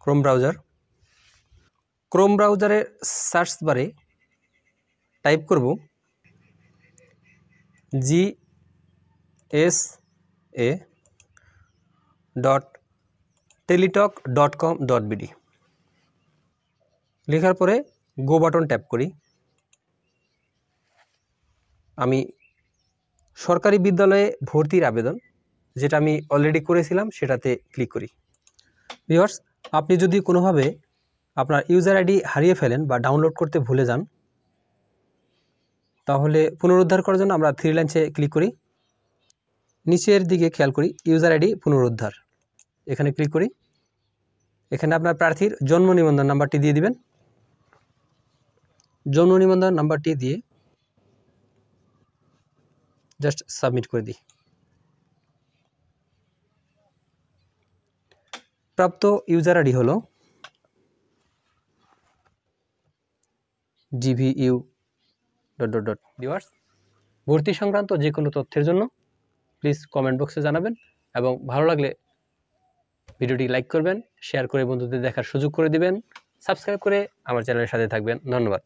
Chrome ব্রাউজারের search বারে type করব gsa.teletalk.com.bd লেখার পরে গো বাটন ট্যাপ করি। আমি সরকারি বিদ্যালয়ে ভর্তির আবেদন, যেটা আমি অলরেডি করেছিলাম, সেটাতে ক্লিক করি। ভিউয়ার্স, আপনি যদি কোনোভাবে আপনার ইউজার আইডি হারিয়ে ফেলেন বা ডাউনলোড করতে ভুলে যান, তাহলে পুনরুদ্ধার করার জন্য আমরা 3 লাইনসে ক্লিক করি। নিচের দিকে খেয়াল করি ইউজার আইডি পুনরুদ্ধার, এখানে ক্লিক করি। এখানে আপনার প্রার্থীর জন্ম নিবন্ধন নাম্বারটি দিয়ে দিবেন। জন্ম নিবন্ধন নাম্বারটি দিয়ে জাস্ট সাবমিট করে দিই। প্রাপ্ত ইউজার আইডি হলো gvu ... ভিউয়ার্স, ভর্তি সংক্রান্ত যে কোনো তথ্যের জন্য প্লিজ কমেন্ট বক্সে জানাবেন এবং ভালো লাগলে ভিডিওটি লাইক করবেন, শেয়ার করে বন্ধুদের দেখার সুযোগ করে দিবেন, সাবস্ক্রাইব করে আমার চ্যানেলের সাথে থাকবেন। ধন্যবাদ।